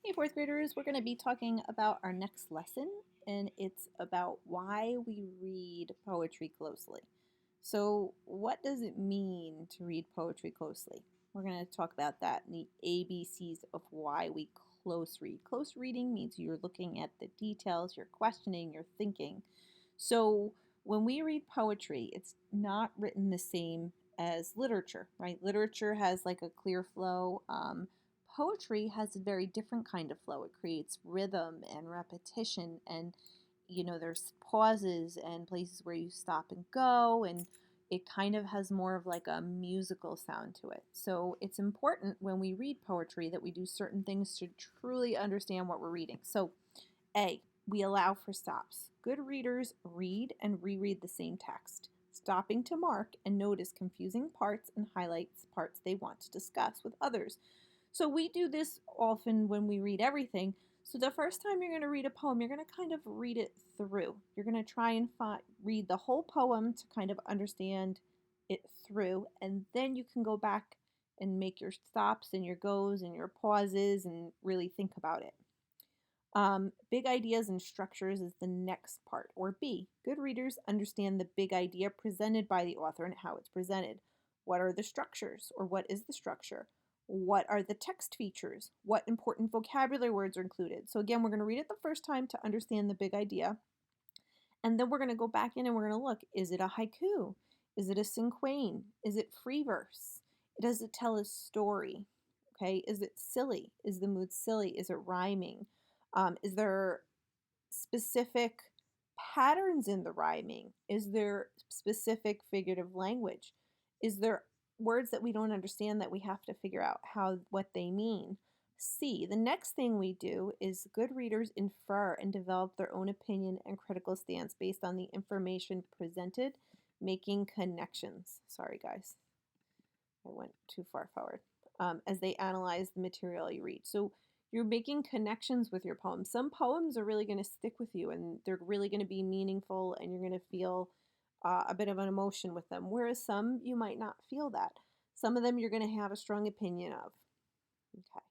Hey, fourth graders, we're going to be talking about our next lesson, and it's about why we read poetry closely. So, what does it mean to read poetry closely? We're going to talk about that in the ABCs of why we close read. Close reading means you're looking at the details, you're questioning, you're thinking. So, when we read poetry, it's not written the same as literature, right? Literature has like a clear flow. Poetry has a very different kind of flow. It creates rhythm and repetition, and there's pauses and places where you stop and go, and it kind of has more of like a musical sound to it. So it's important when we read poetry that we do certain things to truly understand what we're reading. So, A, we allow for stops. Good readers read and reread the same text, stopping to mark and notice confusing parts and highlights parts they want to discuss with others. So we do this often when we read everything. So the first time you're going to read a poem, you're going to kind of read it through. You're going to try and read the whole poem to kind of understand it through, and then you can go back and make your stops and your goes and your pauses and really think about it. Big ideas and structures is the next part. Or B, good readers understand the big idea presented by the author and how it's presented. What are the structures, or what is the structure? What are the text features? What important vocabulary words are included? So, again, we're going to read it the first time to understand the big idea. And then we're going to go back in and we're going to look, is it a haiku? Is it a cinquain? Is it free verse? Does it tell a story? Okay, is it silly? Is the mood silly? Is it rhyming? Is there specific patterns in the rhyming? Is there specific figurative language? Is there words that we don't understand that we have to figure out what they mean? C, the next thing we do is good readers infer and develop their own opinion and critical stance based on the information presented, making connections. Sorry, guys, I went too far forward. As they analyze the material you read. So you're making connections with your poems. Some poems are really going to stick with you, and they're really going to be meaningful, and you're going to feel a bit of an emotion with them, whereas some you might not feel that. Some of them you're going to have a strong opinion of. Okay,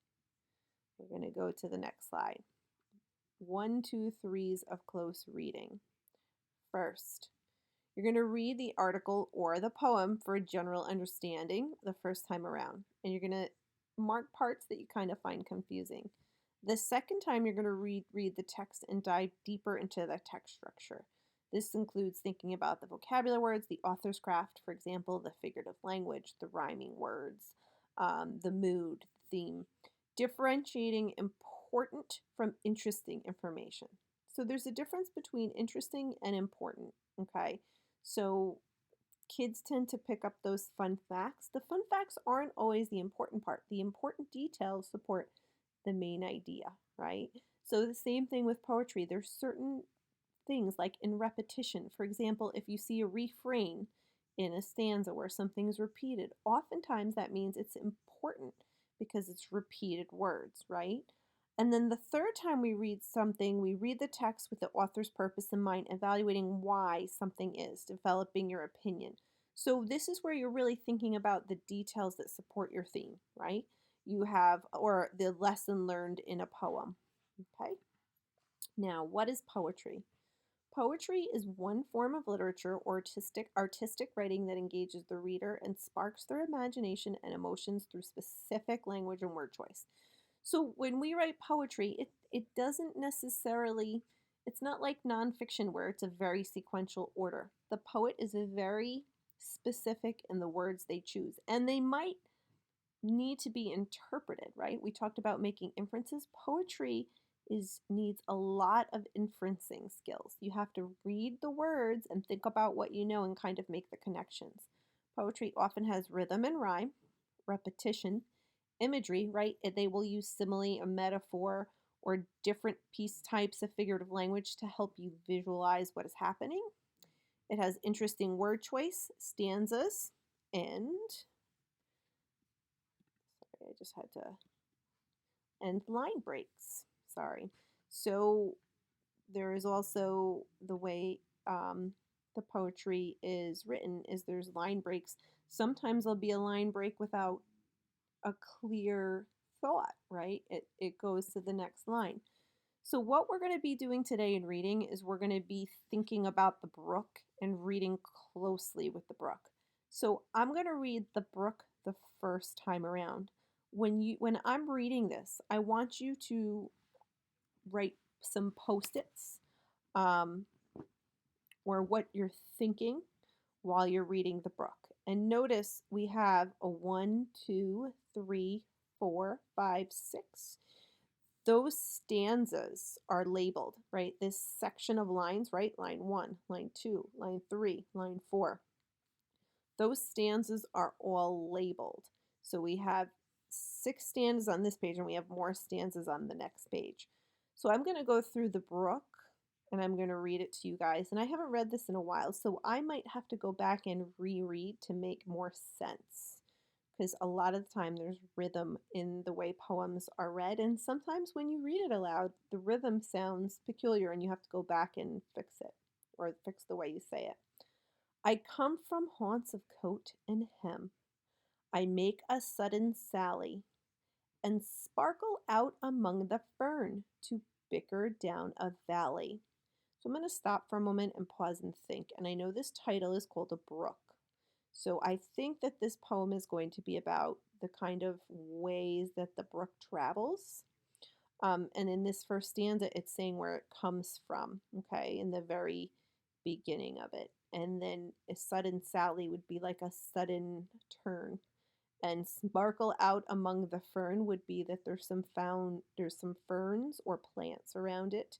we're going to go to the next slide. 1, 2, 3s of close reading. First, you're going to read the article or the poem for a general understanding the first time around, and you're going to mark parts that you kind of find confusing. The second time, you're going to read the text and dive deeper into the text structure. This includes thinking about the vocabulary words, the author's craft, for example, the figurative language, the rhyming words, the mood, theme, differentiating important from interesting information. So there's a difference between interesting and important, okay? So kids tend to pick up those fun facts. The fun facts aren't always the important part. The important details support the main idea, right? So the same thing with poetry. There's certain things like in repetition. For example, if you see a refrain in a stanza where something is repeated, oftentimes that means it's important because it's repeated words, right? And then the third time we read something, we read the text with the author's purpose in mind, evaluating why something is, developing your opinion. So this is where you're really thinking about the details that support your theme, right? You have, or the lesson learned in a poem. Okay? Now, what is poetry? Poetry is one form of literature or artistic writing that engages the reader and sparks their imagination and emotions through specific language and word choice. So when we write poetry, it doesn't necessarily, it's not like nonfiction where it's a very sequential order. The poet is a very specific in the words they choose, and they might need to be interpreted, right? We talked about making inferences. Poetry needs a lot of inferencing skills. You have to read the words and think about what you know and kind of make the connections. Poetry often has rhythm and rhyme, repetition, imagery, right? They will use simile, a metaphor, or different piece types of figurative language to help you visualize what is happening. It has interesting word choice, stanzas, and sorry, I just had to, and line breaks. Sorry. So there is also the way the poetry is written is there's line breaks. Sometimes there'll be a line break without a clear thought, right? It goes to the next line. So, what we're going to be doing today in reading is we're going to be thinking about the brook and reading closely with the brook. So, I'm going to read the brook the first time around. When I'm reading this, I want you to write some post-its um, or what you're thinking while you're reading the brook. And notice we have a 1, 2, 3, 4, 5, 6. Those stanzas are labeled, right? This section of lines, right? Line 1, line 2, line 3, line 4. Those stanzas are all labeled. So we have 6 stanzas on this page and we have more stanzas on the next page. So I'm going to go through the brook and I'm going to read it to you guys. And I haven't read this in a while, so I might have to go back and reread to make more sense. Because a lot of the time there's rhythm in the way poems are read, and sometimes when you read it aloud, the rhythm sounds peculiar and you have to go back and fix it or fix the way you say it. I come from haunts of coat and hem. I make a sudden sally and sparkle out among the fern to bicker down a valley. So I'm going to stop for a moment and pause and think. And I know this title is called A Brook. So I think that this poem is going to be about the kind of ways that the brook travels. And in this first stanza, it's saying where it comes from, okay, in the very beginning of it. And then a sudden sally would be like a sudden turn. And sparkle out among the fern would be that there's some ferns or plants around it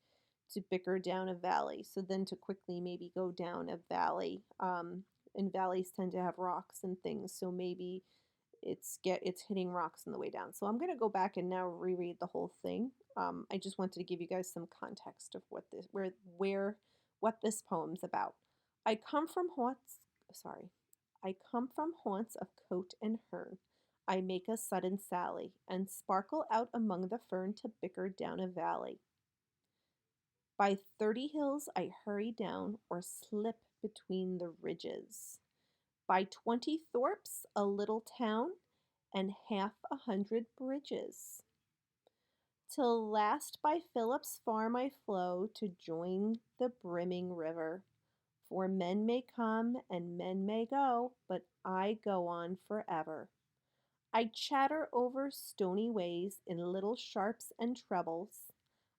to bicker down a valley. So then to quickly maybe go down a valley. And valleys tend to have rocks and things, so maybe it's hitting rocks on the way down. So I'm going to go back and now reread the whole thing. I just wanted to give you guys some context of what this poem's about. I come from haunts. Sorry, I come from haunts of coat and hern. I make a sudden sally and sparkle out among the fern to bicker down a valley. By 30 hills I hurry down or slip between the ridges. By 20 thorps, a little town, and 100 bridges. Till last by Philip's farm I flow to join the brimming river. For men may come and men may go, but I go on forever. I chatter over stony ways in little sharps and trebles.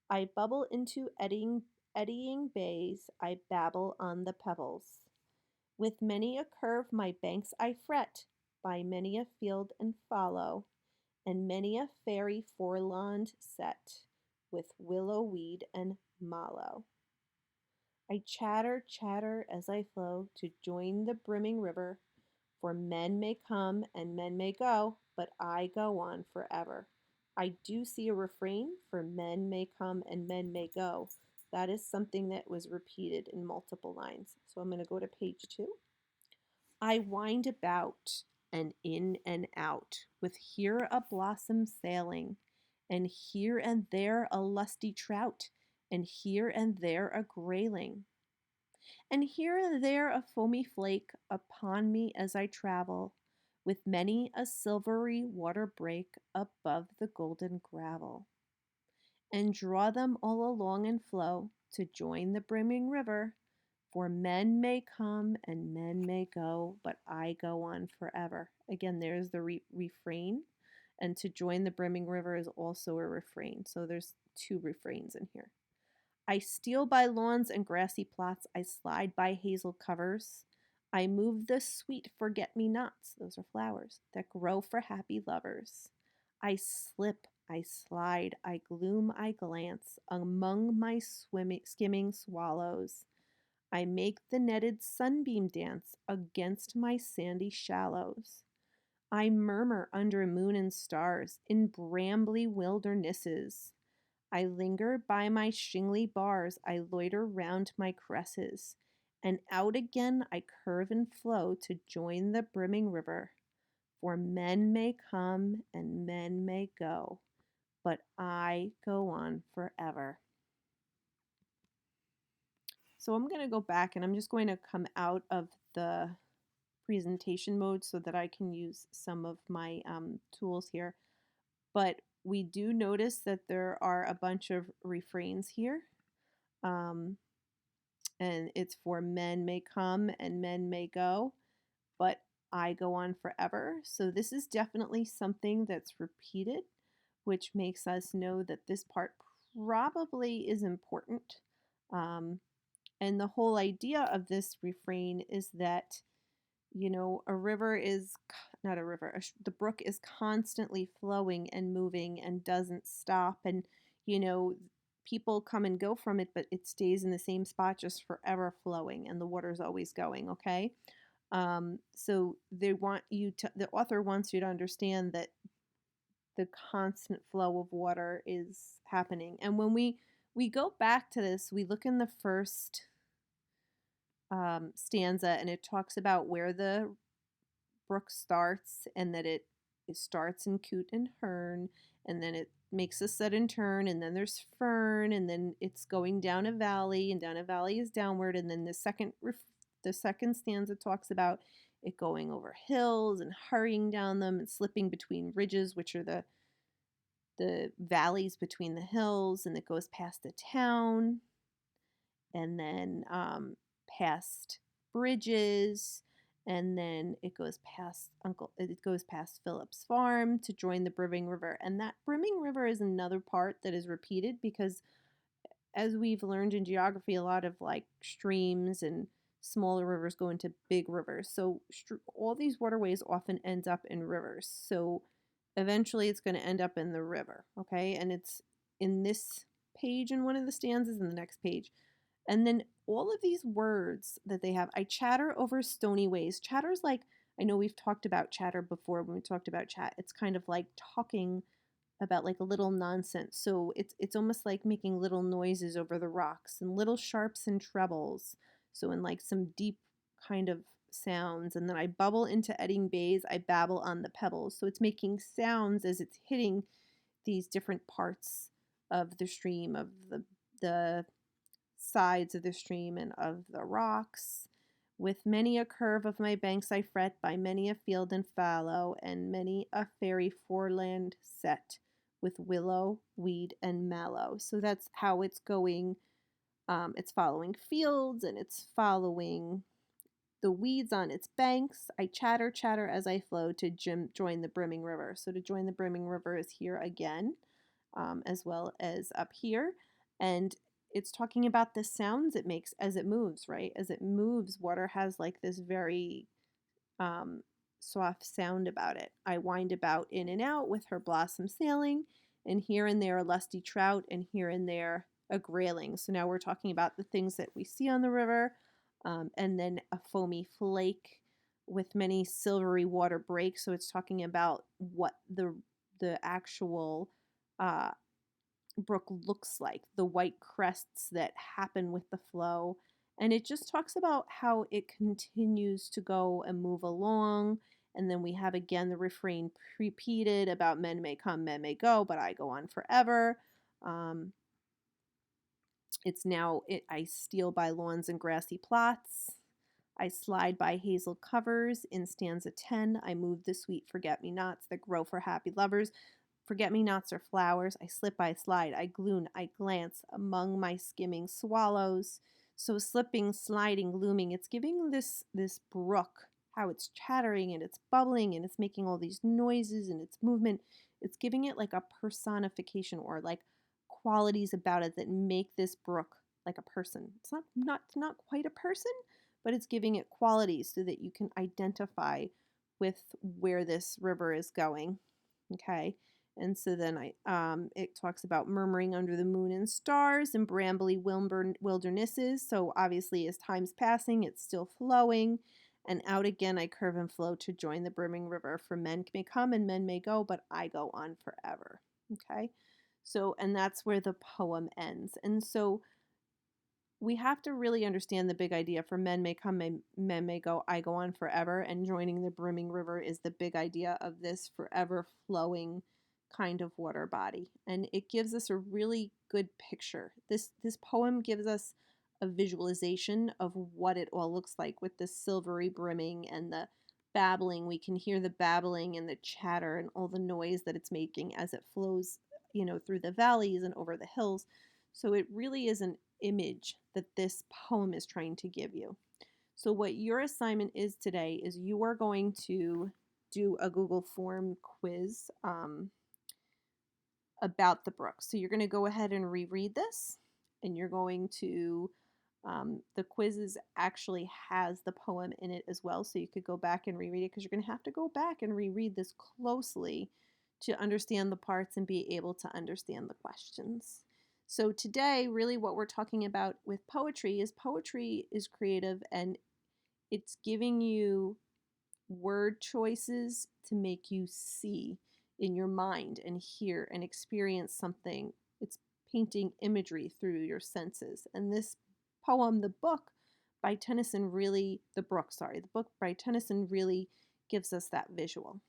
I bubble into eddying bays, I babble on the pebbles. With many a curve my banks I fret, by many a field and follow, and many a fairy foreland set, with willow weed and mallow. I chatter, chatter as I flow to join the brimming river, for men may come and men may go, but I go on forever. I do see a refrain for men may come and men may go. That is something that was repeated in multiple lines. So I'm going to go to page 2. I wind about and in and out, with here a blossom sailing, and here and there a lusty trout, and here and there a grayling, and here and there a foamy flake upon me as I travel, with many a silvery water break above the golden gravel, and draw them all along and flow to join the brimming river. For men may come and men may go, but I go on forever. Again, there's the refrain. And to join the brimming river is also a refrain. So there's 2 refrains in here. I steal by lawns and grassy plots. I slide by hazel covers. I move the sweet forget-me-nots, those are flowers, that grow for happy lovers. I slip, I slide, I gloom, I glance among my skimming swallows. I make the netted sunbeam dance against my sandy shallows. I murmur under moon and stars in brambly wildernesses. I linger by my shingly bars, I loiter round my cresses, and out again I curve and flow to join the brimming river. For men may come and men may go, but I go on forever. So I'm going to go back and I'm just going to come out of the presentation mode so that I can use some of my tools here. But we do notice that there are a bunch of refrains here. Um, and it's for men may come and men may go, but I go on forever. So this is definitely something that's repeated, which makes us know that this part probably is important. Um, and the whole idea of this refrain is that, a river is not a river, the brook is constantly flowing and moving and doesn't stop. And, you know, people come and go from it, but it stays in the same spot just forever flowing and the water's always going, okay? So the author wants you to understand that the constant flow of water is happening. And when we go back to this, we look in the first stanza, and it talks about where the brook starts, and that it starts in Coot and Hern, and then it makes a sudden turn, and then there's Fern, and then it's going down a valley, and down a valley is downward, and then the second stanza talks about it going over hills and hurrying down them and slipping between ridges, which are the valleys between the hills, and it goes past the town, and then past bridges, and then it goes past Philip's farm to join the brimming river. And that brimming river is another part that is repeated because, as we've learned in geography, a lot of like streams and smaller rivers go into big rivers. So all these waterways often end up in rivers. So eventually it's going to end up in the river, okay? And it's in this page in one of the stanzas and the next page. And then all of these words that they have, I chatter over stony ways. Chatter's like, I know we've talked about chatter before when we talked about chat. It's kind of like talking about like a little nonsense. So it's almost like making little noises over the rocks and little sharps and trebles. So in like some deep kind of sounds. And then I bubble into eddying bays, I babble on the pebbles. So it's making sounds as it's hitting these different parts of the stream, of the sides of the stream and of the rocks. With many a curve of my banks I fret, by many a field and fallow, and many a fairy foreland set, with willow, weed, and mallow. So that's how it's going. It's following fields, and it's following the weeds on its banks. I chatter, chatter as I flow to join the brimming river. So to join the brimming river is here again, as well as up here. And it's talking about the sounds it makes as it moves, right? As it moves, water has like this very um, soft sound about it. I wind about in and out with her blossom sailing, and here and there a lusty trout, and here and there a grayling. So now we're talking about the things that we see on the river, and then a foamy flake with many silvery water breaks. So it's talking about what the actual uh, brook looks like, the white crests that happen with the flow. And it just talks about how it continues to go and move along. And then we have again the refrain repeated about men may come, men may go, but I go on forever. Um, I steal by lawns and grassy plots. I slide by hazel covers. In stanza 10, I move the sweet forget-me-nots that grow for happy lovers. Forget-me-nots are flowers. I slip, I slide, I gloon, I glance among my skimming swallows. So slipping, sliding, glooming, it's giving this brook how it's chattering and it's bubbling and it's making all these noises and its movement. It's giving it like a personification or like qualities about it that make this brook like a person. It's not quite a person, but it's giving it qualities so that you can identify with where this river is going. Okay. And so then it talks about murmuring under the moon and stars and brambly wildernesses. So obviously, as time's passing, it's still flowing. And out again I curve and flow to join the brimming river. For men may come and men may go, but I go on forever. Okay. So, and that's where the poem ends. And so we have to really understand the big idea for men may come, men may go, I go on forever. And joining the brimming river is the big idea of this forever flowing kind of water body. And it gives us a really good picture. This poem gives us a visualization of what it all looks like with the silvery brimming and the babbling. We can hear the babbling and the chatter and all the noise that it's making as it flows, through the valleys and over the hills. So it really is an image that this poem is trying to give you. So what your assignment is today is you are going to do a Google form quiz about the brook. So you're going to go ahead and reread this, and you're going to the quizzes actually has the poem in it as well, so you could go back and reread it because you're going to have to go back and reread this closely to understand the parts and be able to understand the questions. So today, really what we're talking about with poetry is creative, and it's giving you word choices to make you see in your mind and hear and experience something. It's painting imagery through your senses. And this poem, the book by Tennyson really gives us that visual.